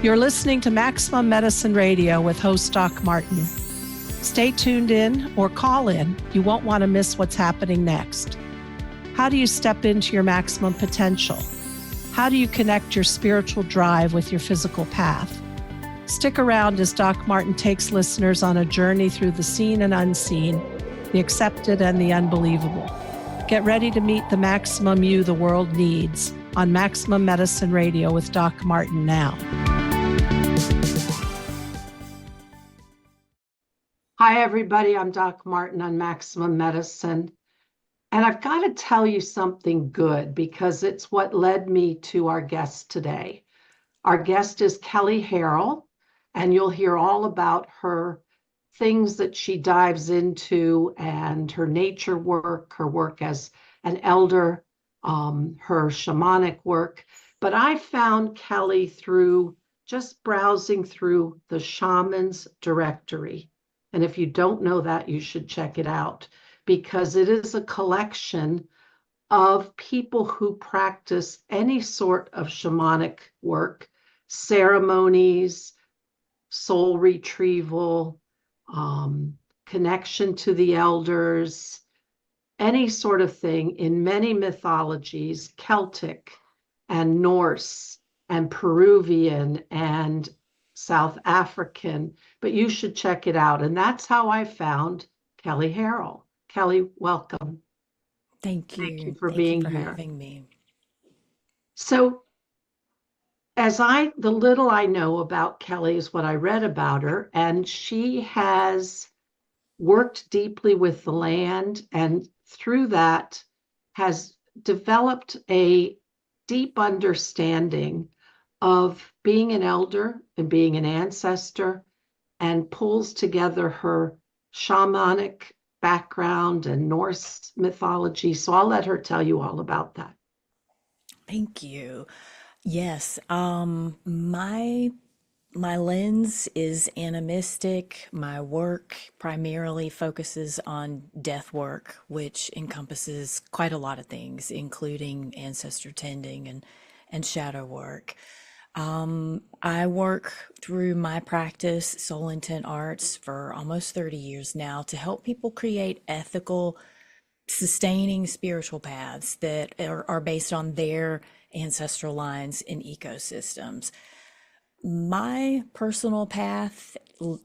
You're listening to Maximum Medicine Radio with host Doc Martin. Stay tuned in or call in. You won't want to miss what's happening next. How do you step into your maximum potential? How do you connect your spiritual drive with your physical path? Stick around as Doc Martin takes listeners on a journey through the seen and unseen, the accepted and the unbelievable. Get ready to meet the maximum you the world needs on Maximum Medicine Radio with Doc Martin now. Hi, everybody. I'm Doc Martin on Maximum Medicine. And I've got to tell you something good because it's what led me to our guest today. Our guest is Kelley Harrell, and you'll hear all about her things that she dives into and her nature work, her work as an elder, her shamanic work. But I found Kelley through just browsing through the Shaman's Directory. And if you don't know that, you should check it out because it is a collection of people who practice any sort of shamanic work, ceremonies, soul retrieval, connection to the elders, any sort of thing in many mythologies, Celtic and Norse and Peruvian and South African, but you should check it out. And that's how I found Kelley Harrell. Kelley, welcome. Thank you. Thank you for being here. Having me. So the little I know about Kelley is what I read about her, and she has worked deeply with the land and through that has developed a deep understanding of being an elder and being an ancestor, and pulls together her shamanic background and Norse mythology. So I'll let her tell you all about that. Thank you. Yes, my lens is animistic. My work primarily focuses on death work, which encompasses quite a lot of things, including ancestor tending and shadow work. I work through my practice, Soul Intent Arts, for almost 30 years now to help people create ethical, sustaining spiritual paths that are based on their ancestral lines and ecosystems. My personal path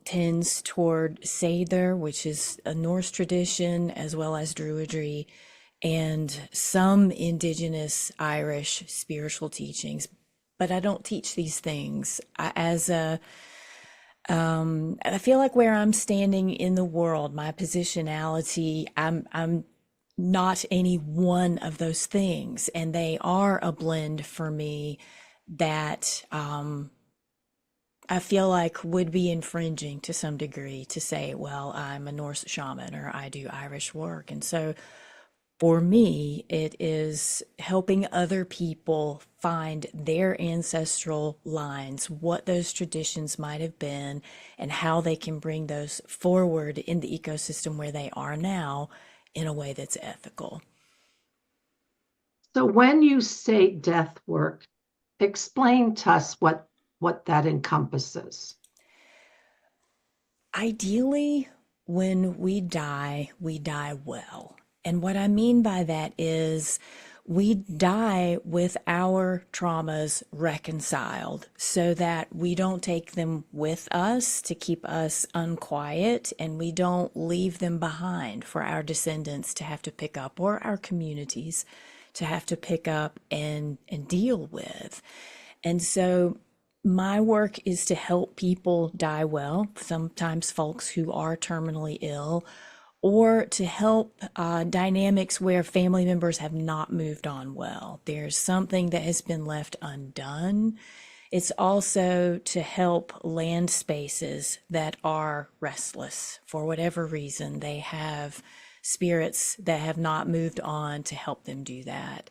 tends toward Seidr, which is a Norse tradition, as well as Druidry, and some indigenous Irish spiritual teachings. But I don't teach these things. I feel like where I'm standing in the world, my positionality, I'm not any one of those things, and they are a blend for me that I feel like would be infringing to some degree to say, well, I'm a Norse shaman or I do Irish work. And so for me, it is helping other people find their ancestral lines, what those traditions might have been, and how they can bring those forward in the ecosystem where they are now in a way that's ethical. So when you say death work, explain to us what that encompasses. Ideally, when we die well. And what I mean by that is we die with our traumas reconciled so that we don't take them with us to keep us unquiet, and we don't leave them behind for our descendants to have to pick up, or our communities to have to pick up and deal with. And so my work is to help people die well, sometimes folks who are terminally ill, or to help dynamics where family members have not moved on well. There's something that has been left undone. It's also to help land spaces that are restless for whatever reason. They have spirits that have not moved on to help them do that.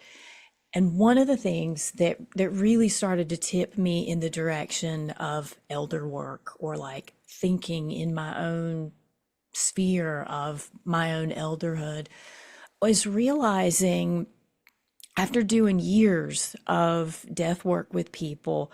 And one of the things that really started to tip me in the direction of elder work, or like thinking in my own sphere of my own elderhood, was realizing after doing years of death work with people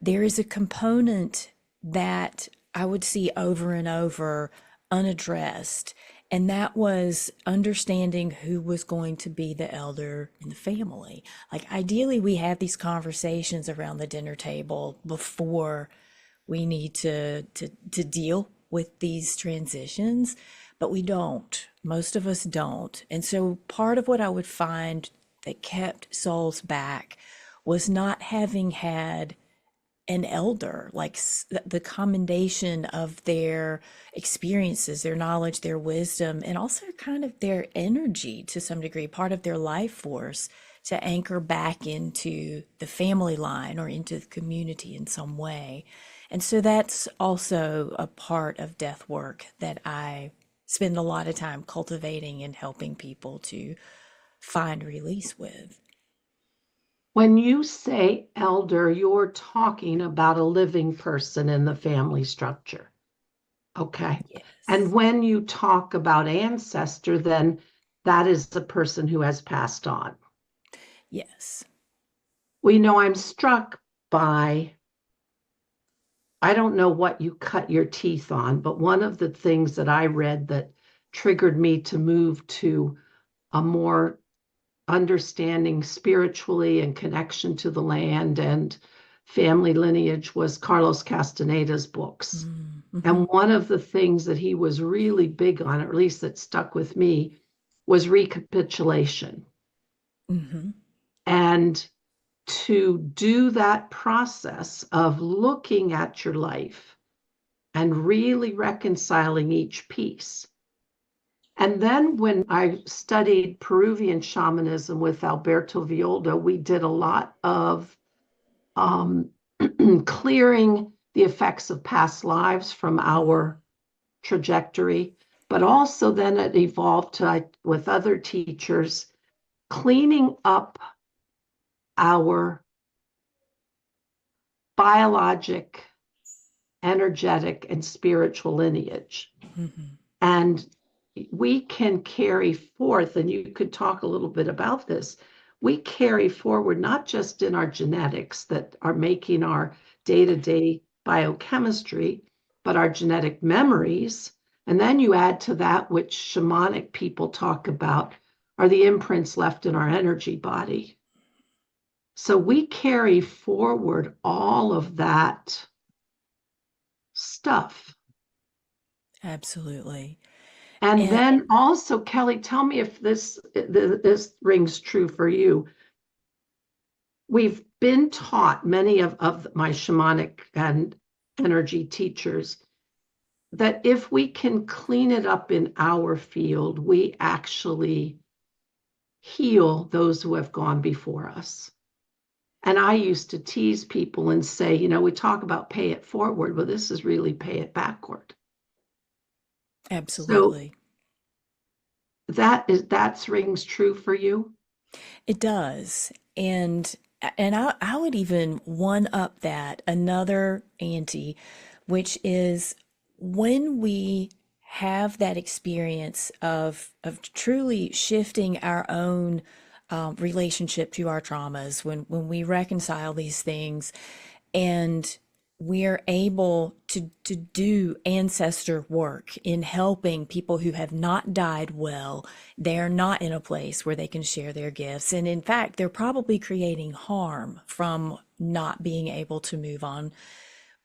there is a component that I would see over and over unaddressed, and that was understanding who was going to be the elder in the family. Like, ideally, we have these conversations around the dinner table before we need to deal with these transitions, but we don't. Most of us don't. And so part of what I would find that kept souls back was not having had an elder, like the commendation of their experiences, their knowledge, their wisdom, and also kind of their energy to some degree, part of their life force to anchor back into the family line or into the community in some way. And so that's also a part of death work that I spend a lot of time cultivating and helping people to find release with. When you say elder, you're talking about a living person in the family structure. Okay. And Yes. when you talk about ancestor, then that is the person who has passed on. Yes. We know I'm struck by, I don't know what you cut your teeth on, but one of the things that I read that triggered me to move to a more understanding spiritually and connection to the land and family lineage was Carlos Castaneda's books. Mm-hmm. And one of the things that he was really big on, or at least that stuck with me, was recapitulation. Mm-hmm. And to do that process of looking at your life and really reconciling each piece. And then when I studied Peruvian shamanism with Alberto Violda, we did a lot of um, clearing the effects of past lives from our trajectory, but also then it evolved to, with other teachers, cleaning up our biologic, energetic, and spiritual lineage. Mm-hmm. And we can carry forth, and you could talk a little bit about this. We carry forward not just in our genetics that are making our day to day biochemistry, but our genetic memories. And then you add to that, which shamanic people talk about, are the imprints left in our energy body. So we carry forward all of that stuff. Absolutely. And And then also, Kelley, tell me if this rings true for you. We've been taught, many of my shamanic and energy teachers, that if we can clean it up in our field, we actually heal those who have gone before us. And I used to tease people and say, we talk about pay it forward, but this is really pay it backward. So absolutely. that's rings true for you. It does. And I would even one up that another ante, which is when we have that experience of truly shifting our own relationship to our traumas, when we reconcile these things and we're able to do ancestor work in helping people who have not died well. They're not in a place where they can share their gifts. And in fact, they're probably creating harm from not being able to move on.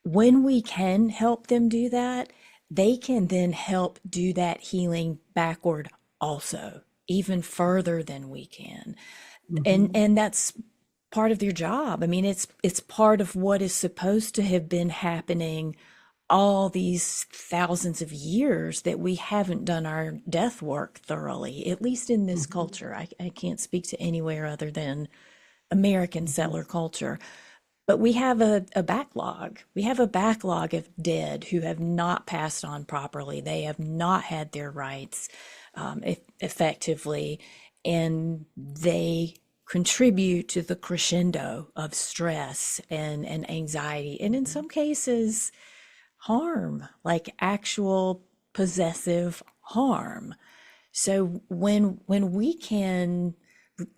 When we can help them do that, they can then help do that healing backward also, even further than we can. And Mhm. and that's part of their job. I mean, it's part of what is supposed to have been happening all these thousands of years that we haven't done our death work thoroughly, at least in this Mhm. culture. I can't speak to anywhere other than American Mhm. settler culture. But we have a backlog. We have a backlog of dead who have not passed on properly. They have not had their rights effectively, and they contribute to the crescendo of stress and anxiety, and in Mhm. some cases, harm, like actual possessive harm. So when we can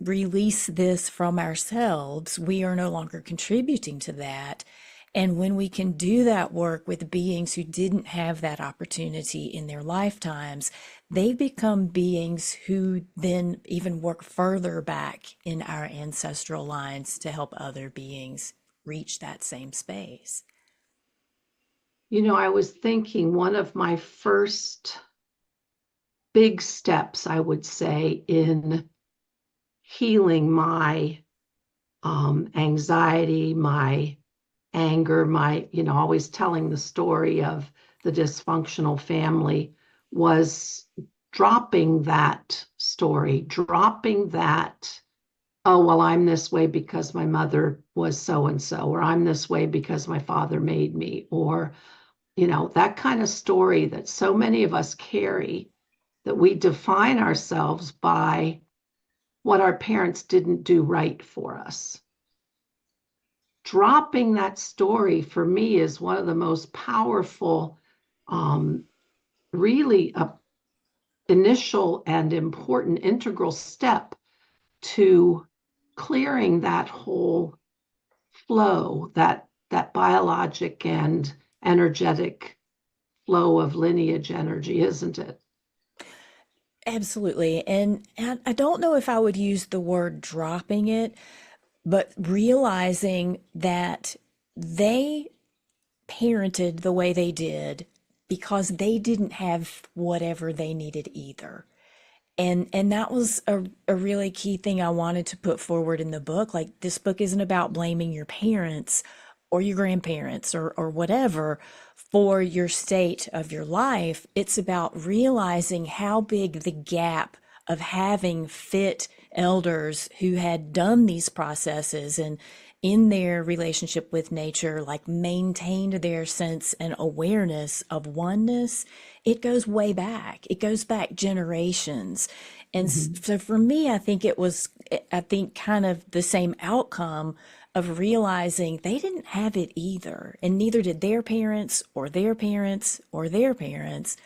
release this from ourselves, we are no longer contributing to that. And when we can do that work with beings who didn't have that opportunity in their lifetimes, they become beings who then even work further back in our ancestral lines to help other beings reach that same space. I was thinking one of my first big steps, I would say, in healing my anxiety, my anger, always telling the story of the dysfunctional family was dropping that story, dropping that, oh, well, I'm this way because my mother was so and so, or I'm this way because my father made me, or, that kind of story that so many of us carry, that we define ourselves by what our parents didn't do right for us. Dropping that story for me is one of the most powerful, um, really initial and important integral step to clearing that whole flow, that biologic and energetic flow of lineage energy, isn't it? Absolutely. And I don't know if I would use the word dropping it, but realizing that they parented the way they did because they didn't have whatever they needed either. And that was a really key thing I wanted to put forward in the book. Like, this book isn't about blaming your parents or your grandparents or whatever for your state of your life. It's about realizing how big the gap of having fit elders who had done these processes and in their relationship with nature, like maintained their sense and awareness of oneness. It goes way back. It goes back generations. And Mhm. so for me, I think kind of the same outcome of realizing they didn't have it either. And neither did their parents or their parents or their parents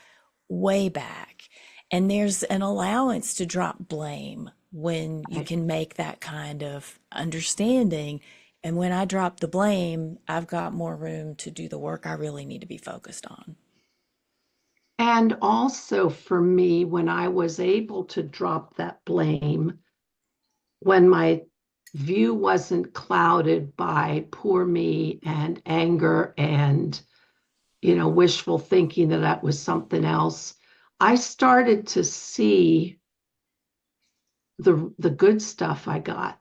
way back. And there's an allowance to drop blame when you Right. can make that kind of understanding. And when I drop the blame, I've got more room to do the work I really need to be focused on. And also for me, when I was able to drop that blame, when my view wasn't clouded by poor me and anger and, wishful thinking that that was something else, I started to see the good stuff I got.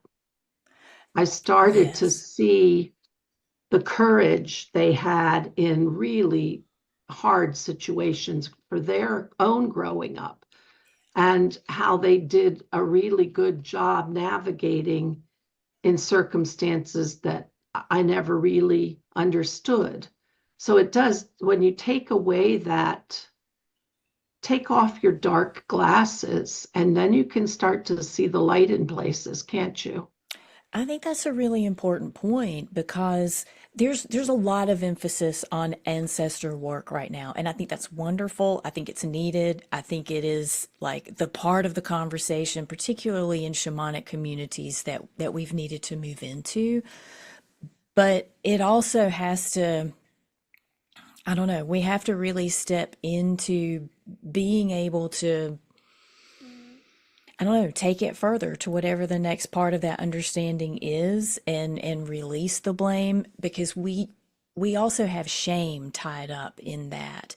I started to Yes. see the courage they had in really hard situations for their own growing up, and how they did a really good job navigating in circumstances that I never really understood. So it does, when you take away that, take off your dark glasses, and then you can start to see the light in places, can't you? I think that's a really important point because there's a lot of emphasis on ancestor work right now, and I think that's wonderful. I think it's needed. I think it is like the part of the conversation, particularly in shamanic communities that we've needed to move into. But it also has to, I don't know, we have to really step into being able to, I don't know, take it further to whatever the next part of that understanding is, and release the blame, because we also have shame tied up in that.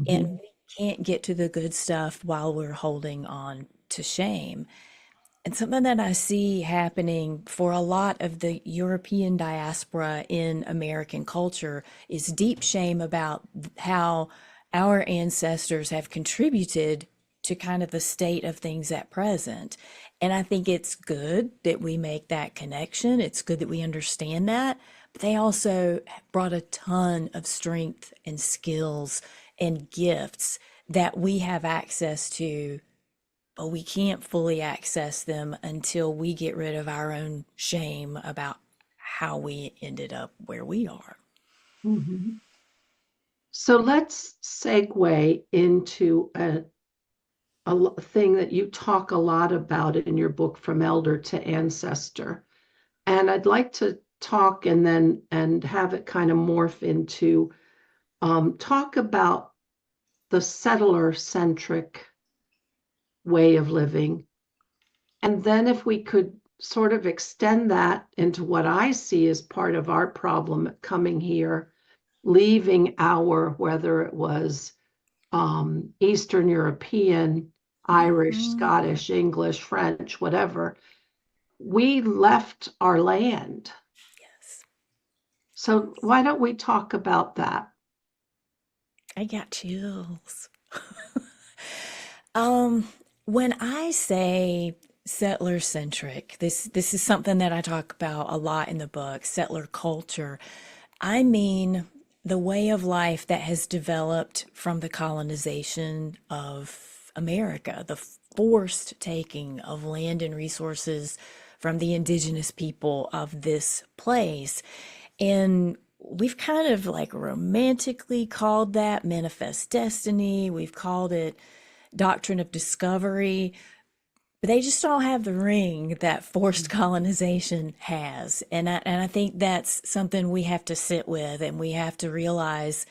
And Mhm. we can't get to the good stuff while we're holding on to shame. And something that I see happening for a lot of the European diaspora in American culture is deep shame about how our ancestors have contributed to kind of the state of things at present. And I think it's good that we make that connection. It's good that we understand that. But they also brought a ton of strength and skills and gifts that we have access to, but we can't fully access them until we get rid of our own shame about how we ended up where we are. Mhm. So let's segue into a thing that you talk a lot about in your book, From Elder to Ancestor. And I'd like to talk and have it kind of morph into talk about the settler centric way of living. And then if we could sort of extend that into what I see as part of our problem coming here, leaving our, whether it was Eastern European, Irish, Mhm. Scottish, English, French, whatever, we left our land. Yes. So why don't we talk about that? I got chills. Um, when I say settler centric, this is something that I talk about a lot in the book, settler culture. I mean the way of life that has developed from the colonization of America, the forced taking of land and resources from the indigenous people of this place. And we've kind of like romantically called that manifest destiny. We've called it doctrine of discovery, but they just don't have the ring that forced colonization has. And I think that's something we have to sit with, and we have to realize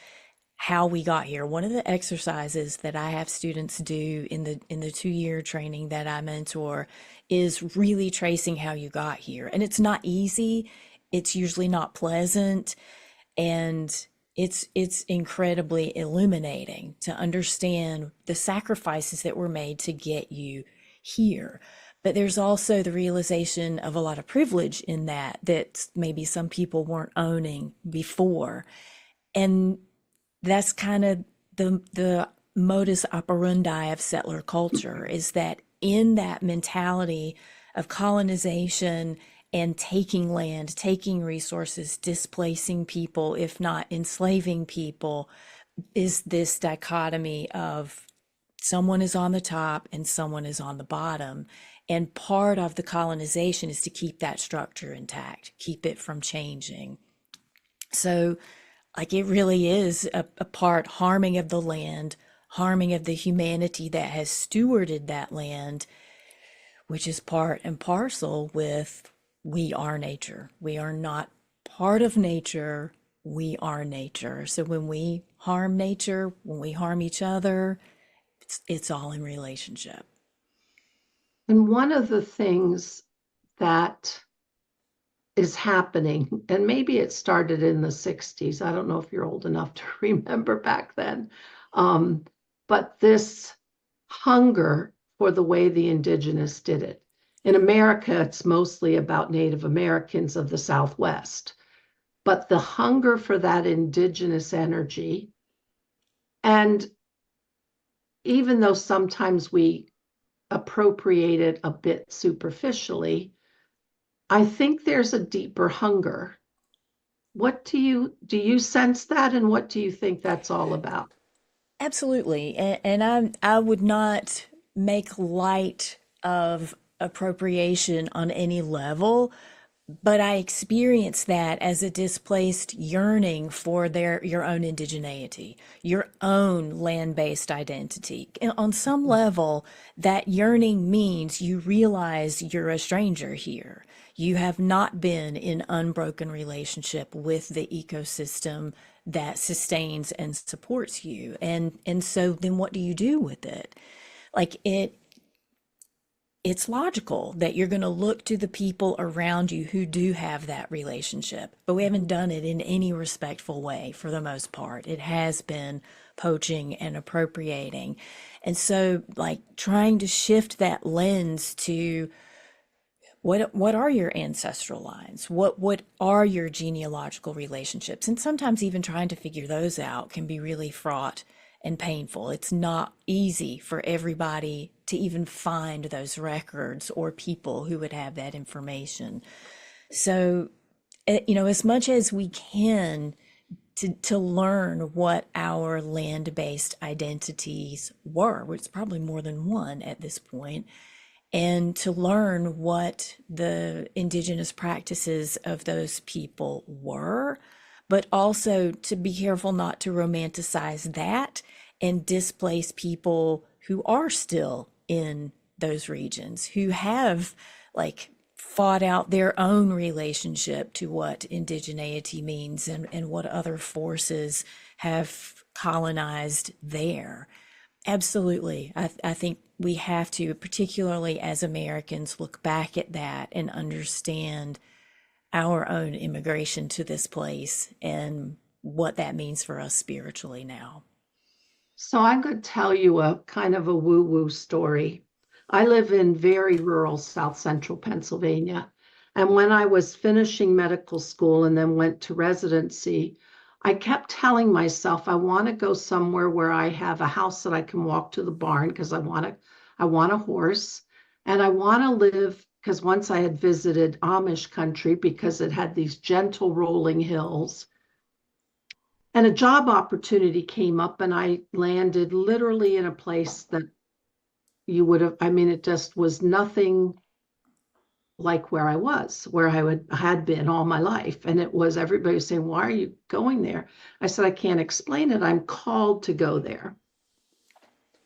how we got here. One of the exercises that I have students do in the 2 year training that I mentor is really tracing how you got here. And it's not easy. It's usually not pleasant, and it's incredibly illuminating to understand the sacrifices that were made to get you here. But there's also the realization of a lot of privilege in that that maybe some people weren't owning before. And that's kind of the modus operandi of settler culture, is that in that mentality of colonization and taking land, taking resources, displacing people, if not enslaving people, is this dichotomy of someone is on the top and someone is on the bottom. And part of the colonization is to keep that structure intact, keep it from changing. So, like, it really is a part harming of the land, harming of the humanity that has stewarded that land, which is part and parcel with we are nature. We are not part of nature. We are nature. So when we harm nature, when we harm each other, it's all in relationship. And one of the things that is happening, and maybe it started in the 60s. I don't know if you're old enough to remember back then. Um, but this hunger for the way the indigenous did it. In America, it's mostly about Native Americans of the Southwest, but the hunger for that indigenous energy, and even though sometimes we appropriate it a bit superficially, I think there's a deeper hunger. What do you sense that, and what do you think that's all about? Absolutely. I would not make light of appropriation on any level, but I experience that as a displaced yearning for your own indigeneity, your own land-based identity. And on some level, that yearning means you realize you're a stranger here. You have not been in unbroken relationship with the ecosystem that sustains and supports you. And so then what do you do with it? Like, it's logical that you're going to look to the people around you who do have that relationship, but we haven't done it in any respectful way for the most part. It has been poaching and appropriating. And so, like, trying to shift that lens to what are your ancestral lines? What are your genealogical relationships? And sometimes even trying to figure those out can be really fraught and painful. It's not easy for everybody to even find those records or people who would have that information. So, as much as we can to learn what our land-based identities were, which is probably more than one at this point, and to learn what the indigenous practices of those people were, but also to be careful not to romanticize that and displace people who are still in those regions, who have like fought out their own relationship to what indigeneity means and what other forces have colonized there. Absolutely. I think we have to, particularly as Americans, look back at that and understand our own immigration to this place and what that means for us spiritually now. So I'm going to tell you a kind of a woo-woo story. I live in very rural South Central Pennsylvania. And when I was finishing medical school and then went to residency, I kept telling myself I want to go somewhere where I have a house that I can walk to the barn because I want a horse. And I want to live because once I had visited Amish country because it had these gentle rolling hills. And a job opportunity came up, and I landed literally in a place that you would have, I mean, it just was nothing like where I was, where had been all my life. And it was everybody was saying, "Why are you going there?" I said, "I can't explain it. I'm called to go there."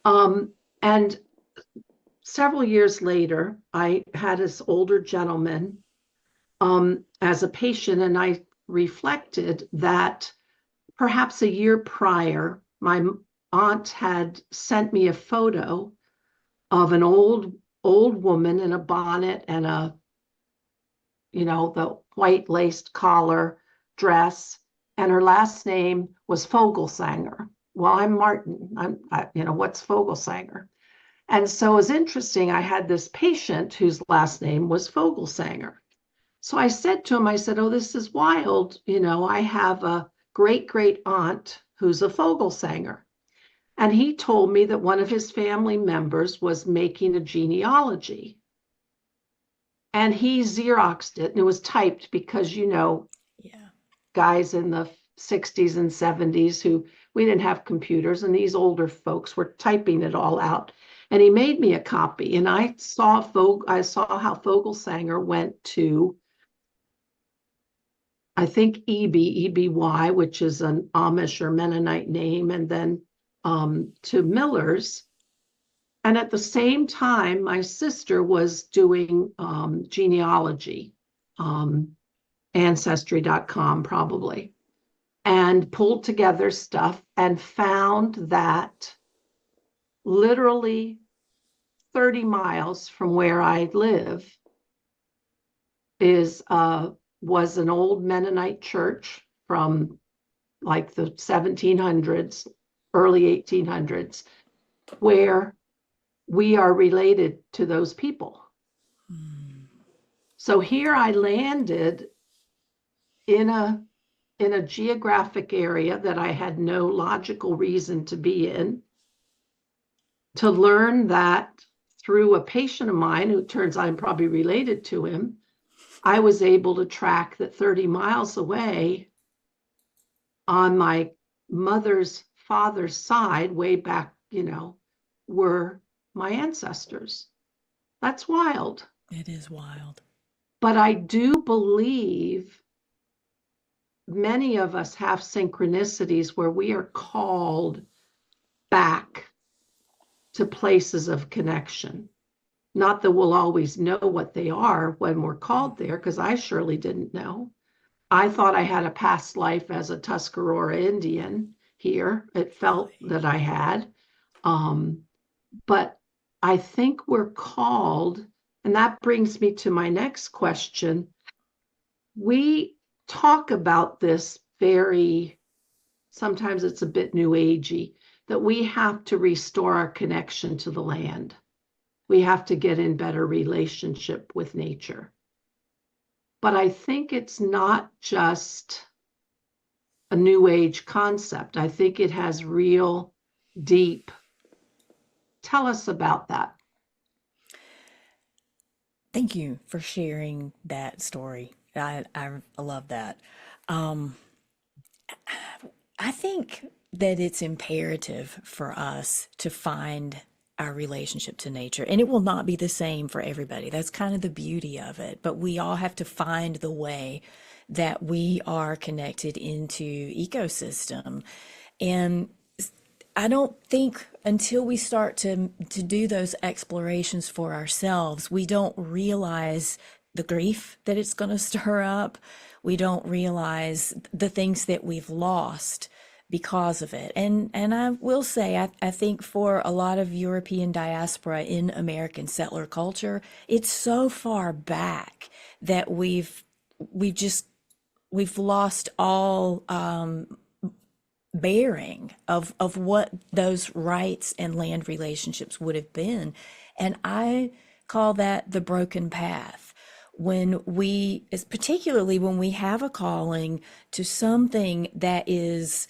And several years later, I had this older gentleman as a patient, and I reflected that perhaps a year prior, my aunt had sent me a photo of an old woman in a bonnet and the white laced collar dress, and her last name was Fogelsanger. Well, I'm Martin. What's Fogelsanger? And so it was interesting. I had this patient whose last name was Fogelsanger. So I said to him, I said, "Oh, this is wild. I have a great great aunt who's a Fogelsanger." And he told me that one of his family members was making a genealogy. And he Xeroxed it, and it was typed because, Yeah. guys in the 60s and 70s who we didn't have computers, and these older folks were typing it all out. And he made me a copy, and I saw how Fogelsanger went to, I think, EBY, which is an Amish or Mennonite name, and then to Miller's. And at the same time, my sister was doing genealogy, ancestry.com probably, and pulled together stuff and found that literally 30 miles from where I live was an old Mennonite church from like the 1700s, early 1800s, where we are related to those people. So here I landed in a geographic area that I had no logical reason to be in, to learn that through a patient of mine who turns out I'm probably related to him, I was able to track that 30 miles away on my mother's father's side, way back, were my ancestors. That's wild. It is wild. But I do believe many of us have synchronicities where we are called back to places of connection. Not that we'll always know what they are when we're called there, because I surely didn't know. I thought I had a past life as a Tuscarora Indian here. It felt that I had. But I think we're called, and that brings me to my next question. We talk about this sometimes it's a bit new agey, that we have to restore our connection to the land. We have to get in better relationship with nature. But I think it's not just a new age concept. I think it has real deep. Tell us about that. Thank you for sharing that story. I love that. Um, I think that it's imperative for us to find our relationship to nature, and it will not be the same for everybody. That's kind of the beauty of it. But we all have to find the way that we are connected into ecosystem. And I don't think until we start to do those explorations for ourselves, we don't realize the grief that it's going to stir up. We don't realize the things that we've lost because of it. And I will say, I think for a lot of European diaspora in American settler culture, it's so far back that we've lost all bearing of what those rights and land relationships would have been. And I call that the broken path. When we, particularly when we have a calling to something that is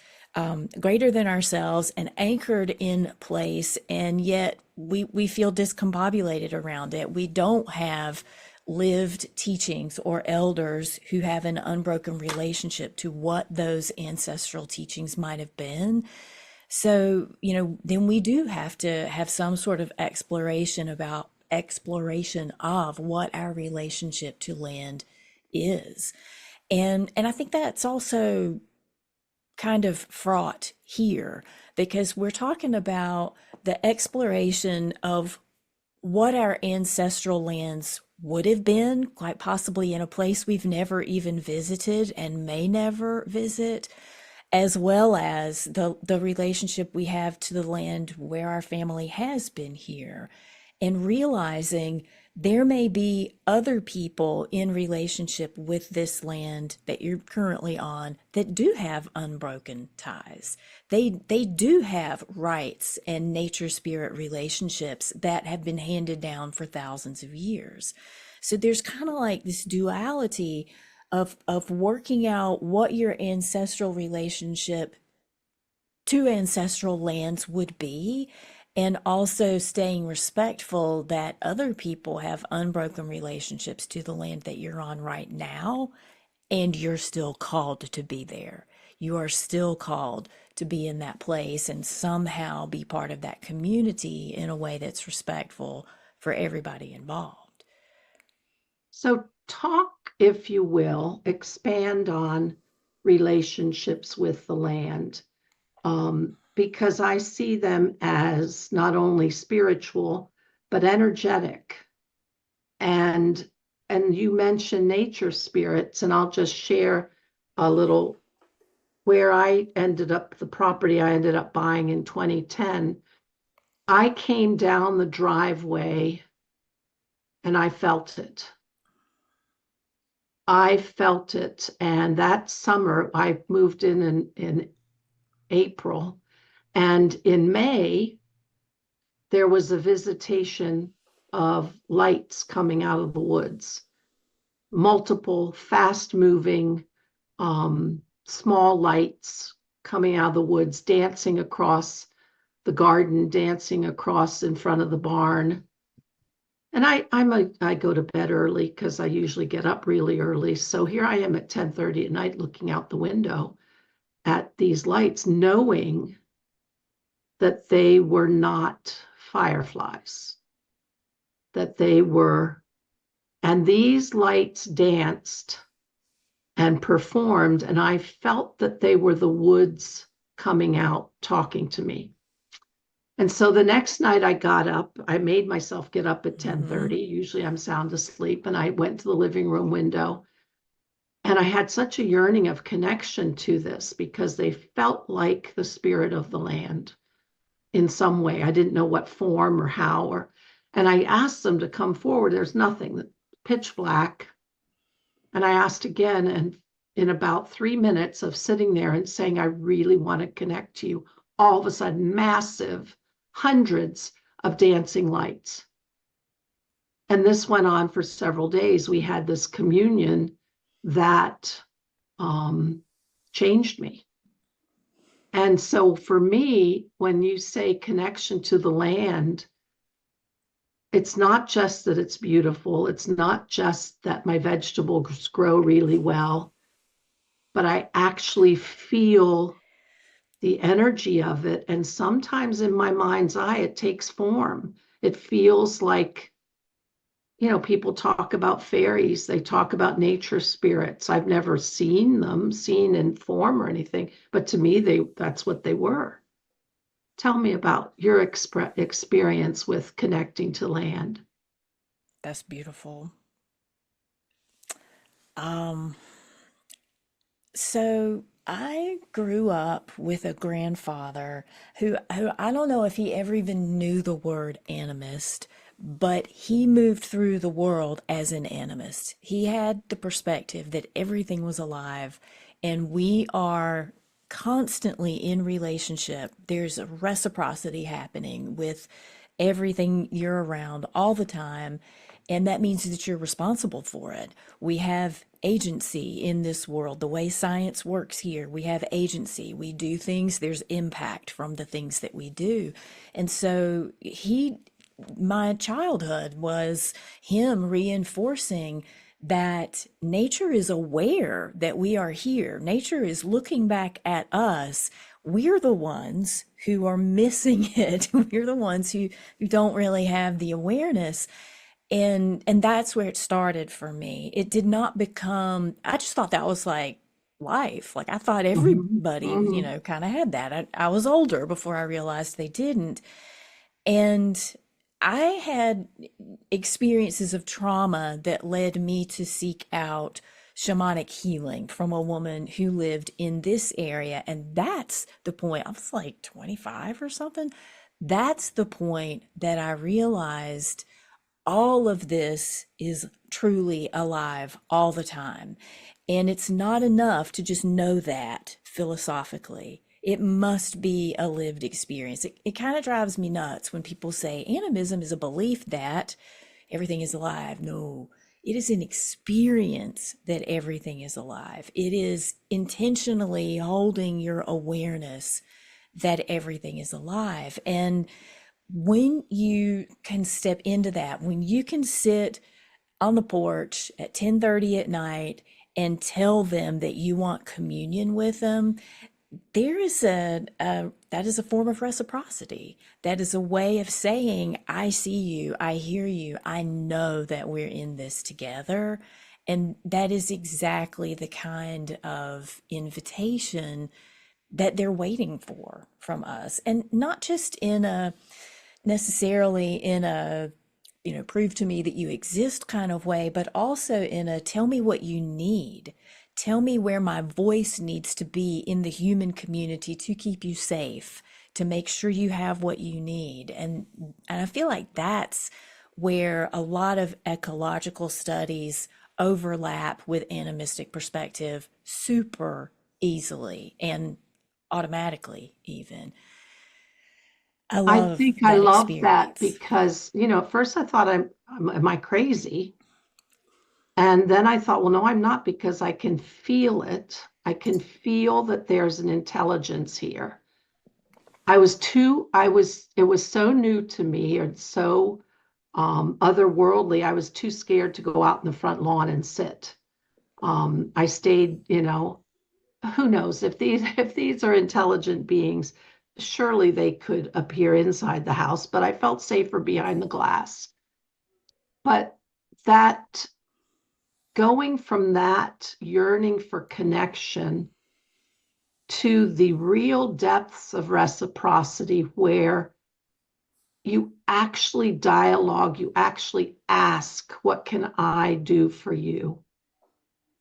greater than ourselves and anchored in place, and yet we feel discombobulated around it. We don't have lived teachings or elders who have an unbroken relationship to what those ancestral teachings might have been. So, then we do have to have some sort of exploration of what our relationship to land is. And I think that's also kind of fraught here because we're talking about the exploration of what our ancestral lands would have been, quite possibly in a place we've never even visited and may never visit, as well as the relationship we have to the land where our family has been here, and realizing there may be other people in relationship with this land that you're currently on that do have unbroken ties. They do have rights and nature spirit relationships that have been handed down for thousands of years. So there's kind of like this duality of working out what your ancestral relationship to ancestral lands would be, and also staying respectful that other people have unbroken relationships to the land that you're on right now, and you're still called to be there. You are still called to be in that place and somehow be part of that community in a way that's respectful for everybody involved. So, talk, if you will, expand on relationships with the land, because I see them as not only spiritual, but energetic. And you mentioned nature spirits, and I'll just share a little where I ended up, the property I ended up buying in 2010. I came down the driveway and I felt it. I felt it. And that summer, I moved in April. And in May, there was a visitation of lights coming out of the woods, multiple fast moving, small lights coming out of the woods, dancing across the garden, dancing across in front of the barn. And I go to bed early because I usually get up really early. So here I am at 10:30 at night looking out the window at these lights, knowing that they were not fireflies, that they were, and these lights danced and performed, and I felt that they were the woods coming out talking to me. And so the next night I got up, I made myself get up at 10:30. Usually I'm sound asleep, and I went to the living room window. And I had such a yearning of connection to this because they felt like the spirit of the land in some way. I didn't know what form or how, and I asked them to come forward. There's nothing, pitch black. And I asked again, and in about 3 minutes of sitting there and saying, I really want to connect to you, all of a sudden, massive, hundreds of dancing lights. And this went on for several days. We had this communion that changed me. And so for me, when you say connection to the land, it's not just that it's beautiful. It's not just that my vegetables grow really well, but I actually feel the energy of it. And sometimes in my mind's eye, it takes form. It feels like, people talk about fairies, they talk about nature spirits. I've never seen them, seen in form or anything, but to me, that's what they were. Tell me about your experience with connecting to land. That's beautiful. Um, so I grew up with a grandfather who I don't know if he ever even knew the word animist, but he moved through the world as an animist. He had the perspective that everything was alive and we are constantly in relationship. There's a reciprocity happening with everything you're around all the time. And that means that you're responsible for it. We have agency in this world. The way science works here, we have agency. We do things, there's impact from the things that we do. And so my childhood was him reinforcing that nature is aware that we are here. Nature is looking back at us. We're the ones who are missing it. We're the ones who don't really have the awareness. And that's where it started for me. It did not become, I just thought that was like life. Like I thought Mhm, everybody, mhm. kind of had that. I was older before I realized they didn't. And I had experiences of trauma that led me to seek out shamanic healing from a woman who lived in this area. And that's the point. I was like 25 or something. That's the point that I realized all of this is truly alive all the time. And it's not enough to just know that philosophically. It must be a lived experience. It kind of drives me nuts when people say animism is a belief that everything is alive. No, it is an experience that everything is alive. It is intentionally holding your awareness that everything is alive. And when you can step into that, when you can sit on the porch at 10:30 at night and tell them that you want communion with them, there is a that is a form of reciprocity. That is a way of saying, I see you, I hear you, I know that we're in this together. And that is exactly the kind of invitation that they're waiting for from us. And not just in a necessarily in a prove to me that you exist kind of way, but also in a tell me what you need. Tell me where my voice needs to be in the human community to keep you safe, to make sure you have what you need. And I feel like that's where a lot of ecological studies overlap with animistic perspective super easily and automatically even. I I love think I that love that experience. because, at first I thought, am I crazy? And then I thought, well, no, I'm not because I can feel it. I can feel that there's an intelligence here. It was so new to me and so otherworldly. I was too scared to go out in the front lawn and sit. I stayed, who knows if these are intelligent beings, surely they could appear inside the house, but I felt safer behind the glass. But that going from that yearning for connection to the real depths of reciprocity where you actually dialogue, you actually ask, what can I do for you?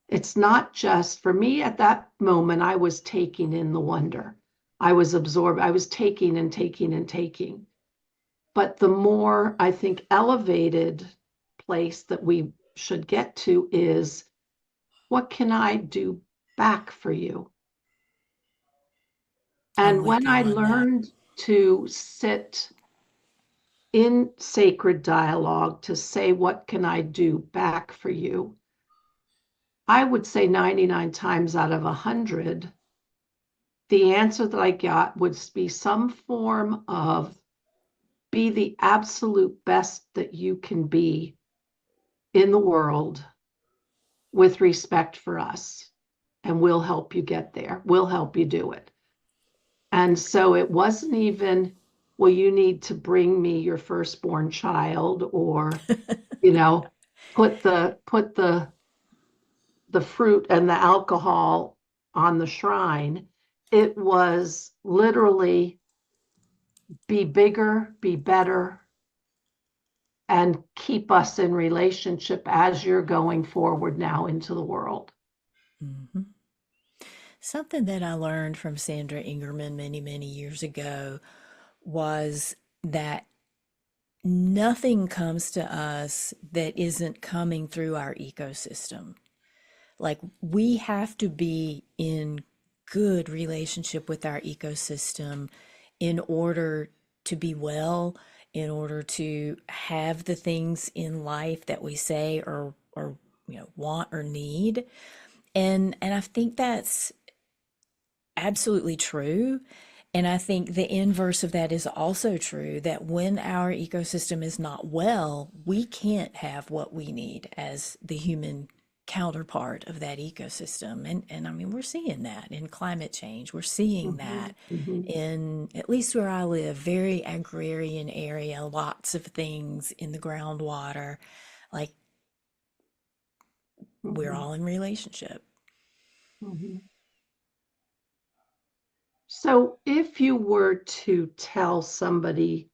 It's not just for me at that moment, I was taking in the wonder. I was absorbed. I was taking and taking and taking. But the more I think elevated place that we should get to is what can I do back for you? I'm And with when you I on that. learned to sit in sacred dialogue to say, what can I do back for you? I would say 99 times out of 100, the answer that I got would be some form of be the absolute best that you can be in the world with respect for us. And we'll help you get there. We'll help you do it. And so it wasn't even, well, you need to bring me your firstborn child or, you know, put the fruit and the alcohol on the shrine. It was literally be bigger, be better, and keep us in relationship as you're going forward now into the world. Mhm. Something that I learned from Sandra Ingerman many, many years ago was that nothing comes to us that isn't coming through our ecosystem. Like we have to be in good relationship with our ecosystem in order to be well, in order to have the things in life that we say or want or need. And I think that's absolutely true. And I think the inverse of that is also true, that when our ecosystem is not well, we can't have what we need as the human counterpart of that ecosystem. And I mean, we're seeing that in climate change. We're seeing Mhm, that mhm, in, at least where I live, very agrarian area, lots of things in the groundwater. Like we're mhm, all in relationship. mhm. So, if you were to tell somebody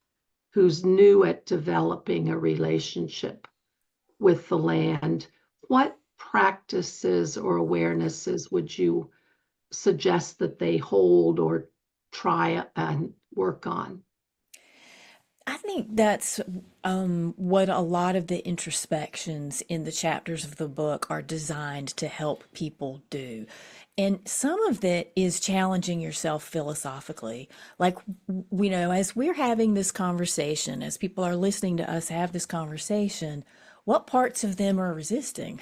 who's new at developing a relationship with the land, what practices or awarenesses would you suggest that they hold or try and work on? I think that's what a lot of the introspections in the chapters of the book are designed to help people do. And some of it is challenging yourself philosophically. Like, as we're having this conversation, as people are listening to us have this conversation, what parts of them are resisting?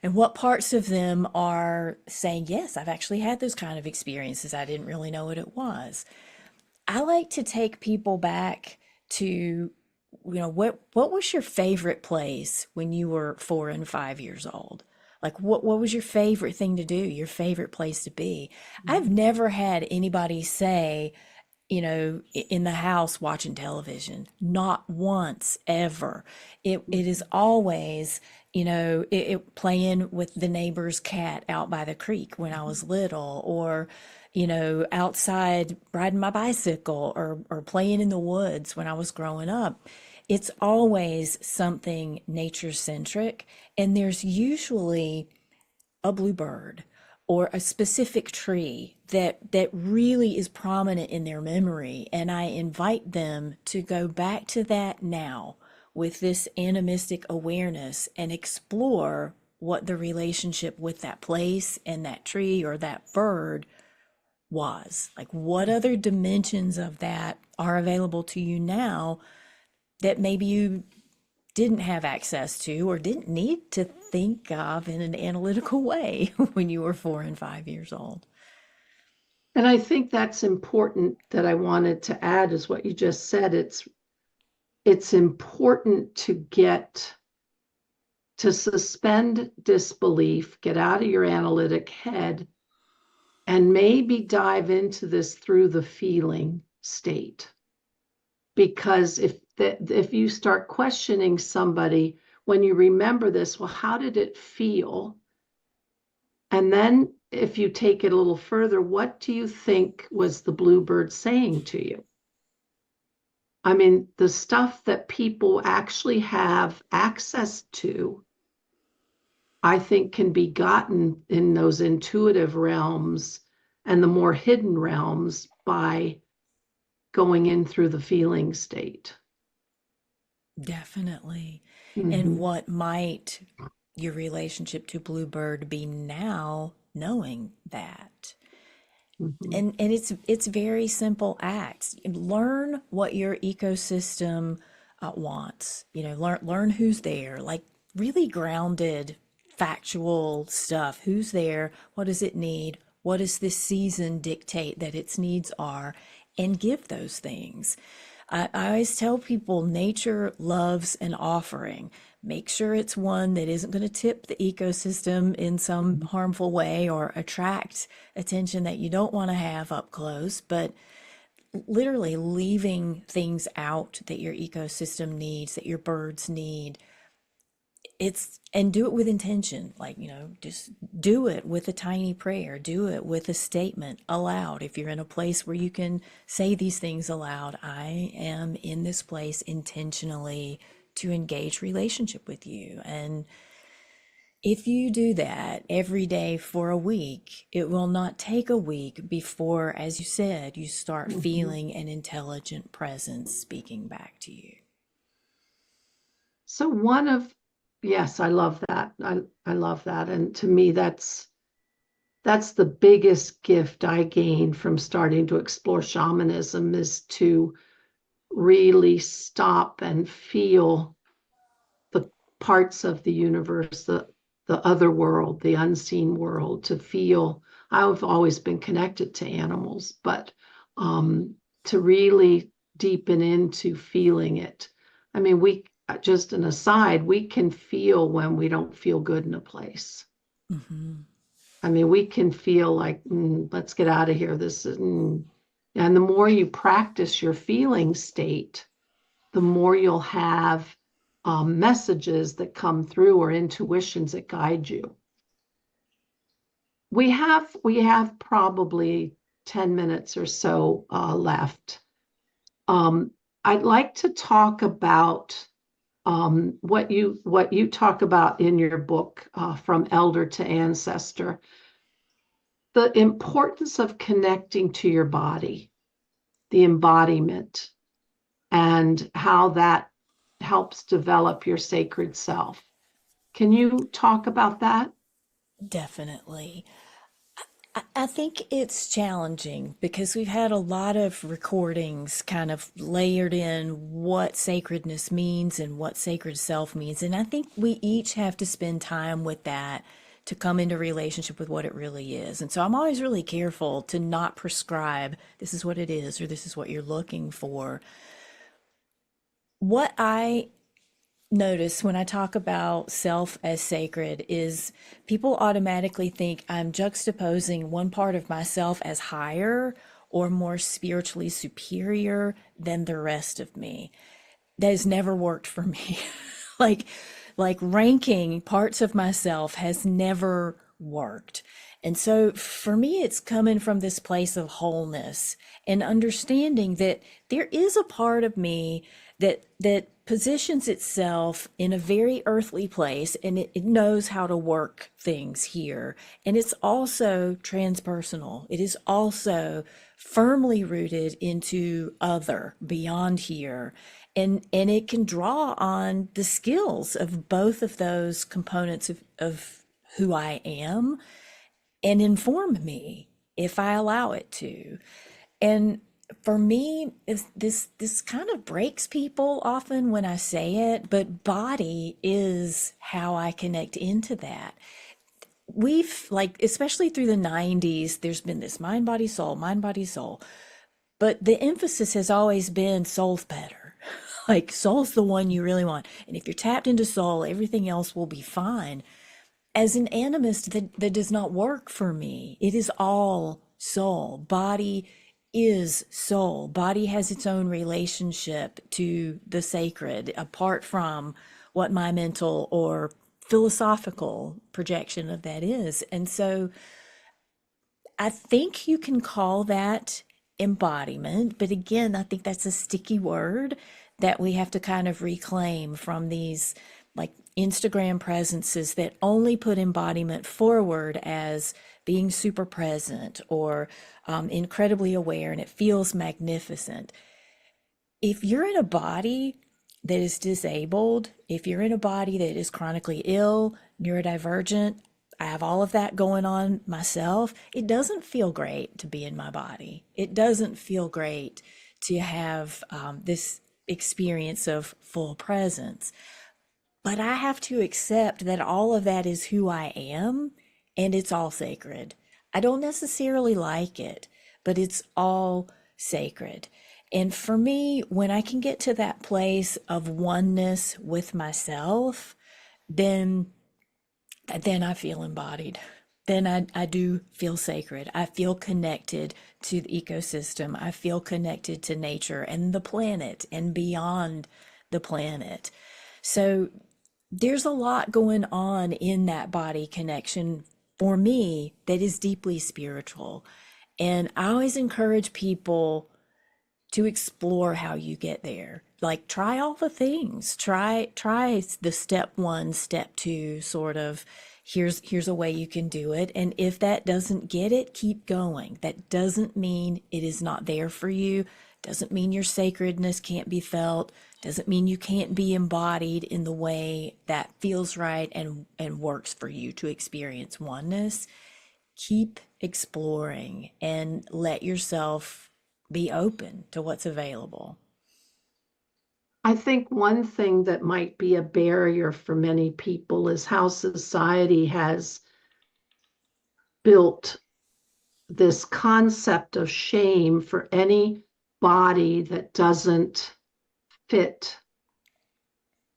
And what parts of them are saying, yes, I've actually had those kind of experiences. I didn't really know what it was. I like to take people back to, what was your favorite place when you were 4 and 5 years old? Like what was your favorite thing to do, your favorite place to be? I've never had anybody say, in the house watching television, not once ever. It is always, playing with the neighbor's cat out by the creek when I was little, or outside riding my bicycle, or playing in the woods when I was growing up. It's always something nature centric, and there's usually a bluebird or a specific tree that really is prominent in their memory, and I invite them to go back to that now with this animistic awareness and explore what the relationship with that place and that tree or that bird was. Like, what other dimensions of that are available to you now that maybe you didn't have access to or didn't need to think of in an analytical way when you were 4 and 5 years old? And I think that's important that I wanted to add is what you just said. It's important to get to suspend disbelief, get out of your analytic head, and maybe dive into this through the feeling state. Because if you start questioning somebody when you remember this, well, how did it feel? And then if you take it a little further, what do you think was the bluebird saying to you? I mean, the stuff that people actually have access to, I think, can be gotten in those intuitive realms and the more hidden realms by going in through the feeling state. Definitely. And Mhm, what might your relationship to Bluebird be now knowing that? mhm, And it's very simple acts. Learn what your ecosystem wants. Learn who's there. Like really grounded, factual stuff. Who's there? What does it need? What does this season dictate that its needs are? And give those things. I always tell people nature loves an offering. Make sure it's one that isn't going to tip the ecosystem in some mhm, harmful way or attract attention that you don't want to have up close, but literally leaving things out that your ecosystem needs, that your birds need. And do it with intention. Like, just do it with a tiny prayer, do it with a statement aloud. If you're in a place where you can say these things aloud, I am in this place intentionally to engage relationship with you. And if you do that every day for a week, it will not take a week before, as you said, you start Mhm. feeling an intelligent presence speaking back to you. So one of, yes, I love that. I love that. And to me, that's the biggest gift I gained from starting to explore shamanism is to really stop and feel the parts of the universe, the other world, the unseen world, to feel. I've always been connected to animals, but um, to really deepen into feeling it. I mean, we just an aside, we can feel when we don't feel good in a place. Hmm. I mean, we can feel like, let's get out of here. This is, and the more you practice your feeling state, the more you'll have messages that come through or intuitions that guide you. We have probably 10 minutes or so left. Um, I'd like to talk about what you talk about in your book, From Elder to Ancestor, the importance of connecting to your body, the embodiment, and how that helps develop your sacred self. Can you talk about that? Definitely. I think it's challenging because we've had a lot of recordings kind of layered in what sacredness means and what sacred self means. And I think we each have to spend time with that to come into relationship with what it really is. And so I'm always really careful to not prescribe this is what it is or this is what you're looking for. What I notice when I talk about self as sacred is people automatically think I'm juxtaposing one part of myself as higher or more spiritually superior than the rest of me. That has never worked for me. like like ranking parts of myself has never worked. And so for me, it's coming from this place of wholeness and understanding that there is a part of me that positions itself in a very earthly place and it knows how to work things here. And it's also transpersonal. It is also firmly rooted into other beyond here. And it can draw on the skills of both of those components of who I am and inform me if I allow it to. And for me, this kind of breaks people often when I say it, but body is how I connect into that. We've like, especially through the 90s, there's been this mind, body, soul. But the emphasis has always been soul's better. Like soul's the one you really want. And if you're tapped into soul, everything else will be fine. As an animist, that does not work for me. It is all soul. Body is soul. Body has its own relationship to the sacred, apart from what my mental or philosophical projection of that is. And so I think you can call that embodiment, but again, I think that's a sticky word that we have to kind of reclaim from these like Instagram presences that only put embodiment forward as being super present or incredibly aware, and it feels magnificent. If you're in a body that is disabled, if you're in a body that is chronically ill, neurodivergent, I have all of that going on myself. It doesn't feel great to be in my body. It doesn't feel great to have this experience of full presence. But I have to accept that all of that is who I am and it's all sacred. I don't necessarily like it, but it's all sacred. And for me, when I can get to that place of oneness with myself, then I feel embodied. Then I do feel sacred. I feel connected to the ecosystem. I feel connected to nature and the planet and beyond the planet. So there's a lot going on in that body connection for me that is deeply spiritual. And I always encourage people to explore how you get there. Like try all the things. Try the step 1, step 2 sort of here's a way you can do it. And if that doesn't get it, keep going. That doesn't mean it is not there for you. Doesn't mean your sacredness can't be felt. Doesn't mean you can't be embodied in the way that feels right and works for you to experience oneness. Keep exploring and let yourself be open to what's available. I think one thing that might be a barrier for many people is how society has built this concept of shame for any body that doesn't fit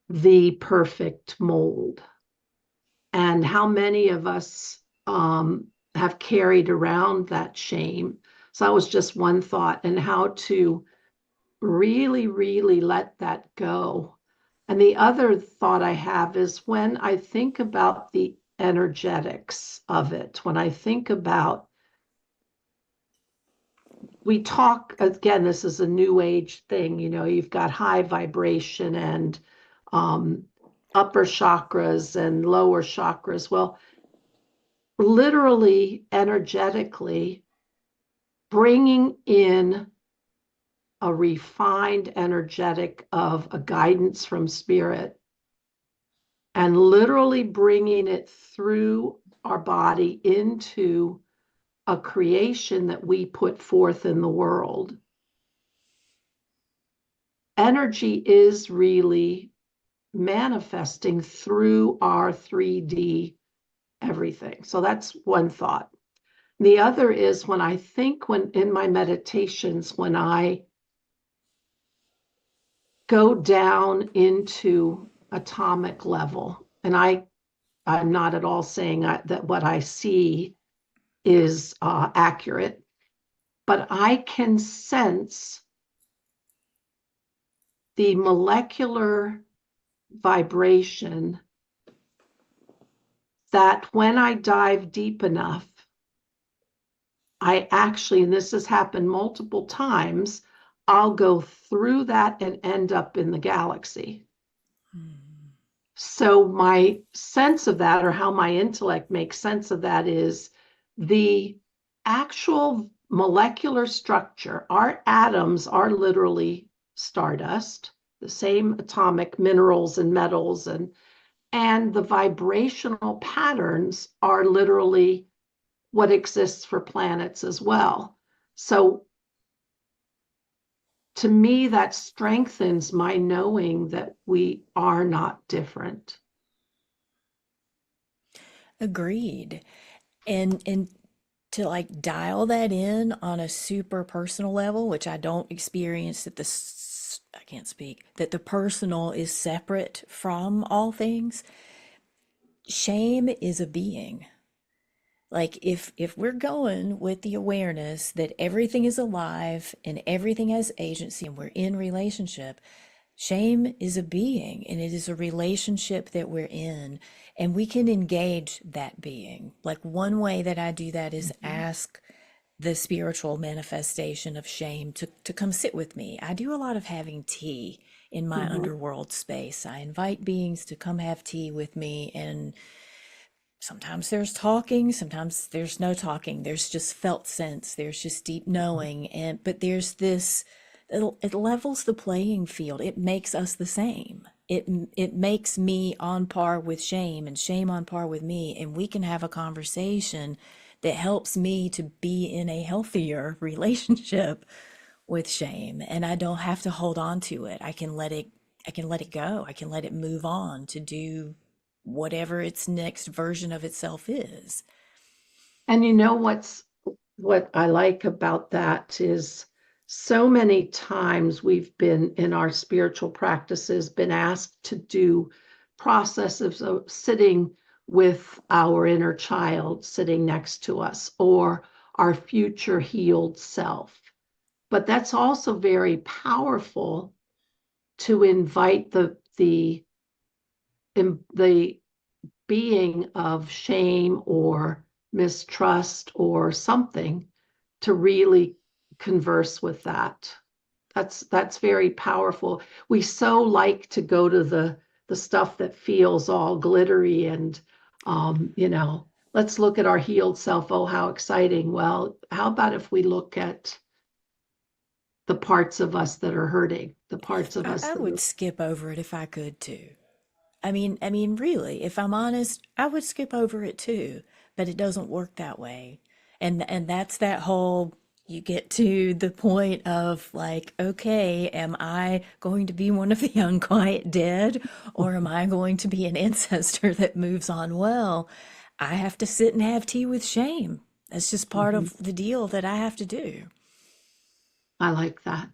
the perfect mold. And how many of us have carried around that shame. So that was just one thought, and how to really, really let that go. And the other thought I have is when I think about the energetics of it, when I think about, we talk again, this is a new age thing, you've got high vibration and um, upper chakras and lower chakras. Well, literally, energetically, bringing in a refined energetic of a guidance from spirit and literally bringing it through our body into a creation that we put forth in the world. Energy is really manifesting through our 3D everything. So that's one thought. The other is when I think, when in my meditations, when I go down into atomic level, and I'm not at all saying that what I see is accurate, but I can sense the molecular vibration that when I dive deep enough, I actually, and this has happened multiple times, I'll go through that and end up in the galaxy. So my sense of that, or how my intellect makes sense of that, is the actual molecular structure. Our atoms are literally stardust, the same atomic minerals and metals, and the vibrational patterns are literally what exists for planets as well. So to me, that strengthens my knowing that we are not different. Agreed. And to like dial that in on a super personal level, which I don't experience that I can't speak, that the personal is separate from all things. Shame is a being. Like if we're going with the awareness that everything is alive and everything has agency and we're in relationship, shame is a being and it is a relationship that we're in, and we can engage that being. Like one way that I do that is ask the spiritual manifestation of shame to come sit with me. I do a lot of having tea in my Mhm. underworld space. I invite beings to come have tea with me, and sometimes there's talking, sometimes there's no talking. There's just felt sense. There's just deep knowing. But there's this, it levels the playing field. It makes us the same. It makes me on par with shame and shame on par with me. And we can have a conversation that helps me to be in a healthier relationship with shame. And I don't have to hold on to it. I can let it go. I can let it move on to do whatever its next version of itself is. And what I like about that is so many times we've been in our spiritual practices been asked to do processes of sitting with our inner child sitting next to us, or our future healed self. But that's also very powerful to invite the being of shame or mistrust or something to really converse with that. That's very powerful. We so like to go to the stuff that feels all glittery and let's look at our healed self. Oh, how exciting. Well, how about if we look at the parts of us that are hurting, the parts of us I that would are. skip over it if I could too. I mean, really, if I'm honest, I would skip over it too, but it doesn't work that way. And that's that whole you get to the point of like, okay, am I going to be one of the unquiet dead, or am I going to be an ancestor that moves on well? I have to sit and have tea with shame. That's just part Mhm. of the deal that I have to do. I like that.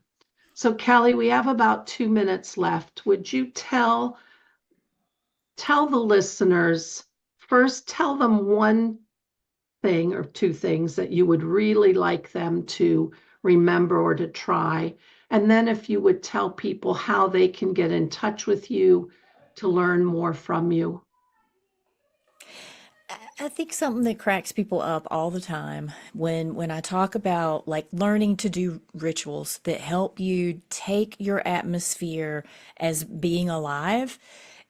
So, Kelley, we have about 2 minutes left. Would you tell the listeners first, tell them one thing or two things that you would really like them to remember or to try. And then if you would tell people how they can get in touch with you to learn more from you. I think something that cracks people up all the time when I talk about like learning to do rituals that help you take your atmosphere as being alive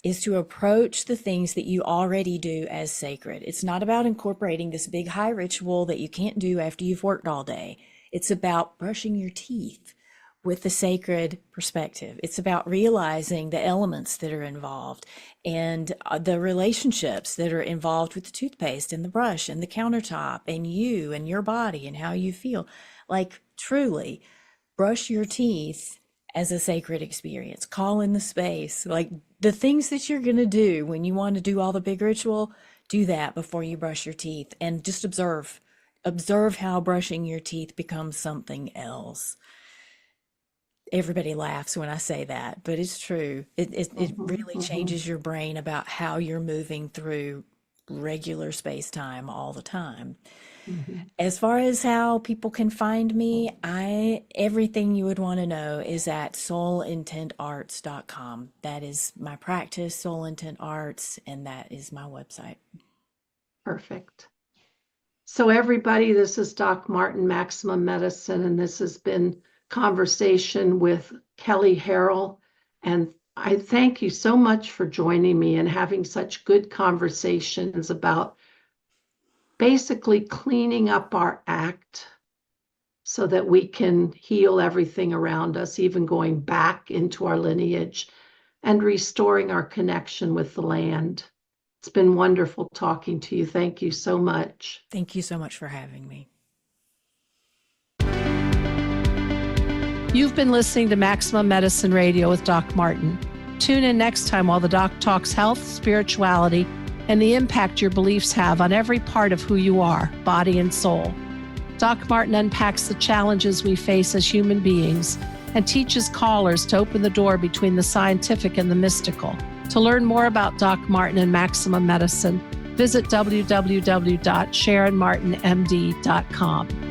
is to approach the things that you already do as sacred. It's not about incorporating this big high ritual that you can't do after you've worked all day. It's about brushing your teeth with the sacred perspective. It's about realizing the elements that are involved and the relationships that are involved with the toothpaste and the brush and the countertop and you and your body and how you feel. Like, truly, brush your teeth as a sacred experience. Call in the space. Like, the things that you're going to do when you want to do all the big ritual, do that before you brush your teeth and just observe. Observe how brushing your teeth becomes something else. Everybody laughs when I say that, but it's true. It Mhm, really mhm, changes your brain about how you're moving through regular space time all the time. mhm. As far as how people can find me, I everything you would want to know is at soulintentarts.com. That is my practice, Soul Intent Arts, and that is my website. Perfect. So, everybody, this is Doc Martin, Maximum Medicine, and this has been conversation with Kelley Harrell. And I thank you so much for joining me and having such good conversations about basically cleaning up our act so that we can heal everything around us, even going back into our lineage and restoring our connection with the land. It's been wonderful talking to you. Thank you so much. Thank you so much for having me. You've been listening to Maximum Medicine Radio with Doc Martin. Tune in next time while the doc talks health, spirituality, and the impact your beliefs have on every part of who you are, body and soul. Doc Martin unpacks the challenges we face as human beings and teaches callers to open the door between the scientific and the mystical. To learn more about Doc Martin and Maximum Medicine, visit www.sharonmartinmd.com.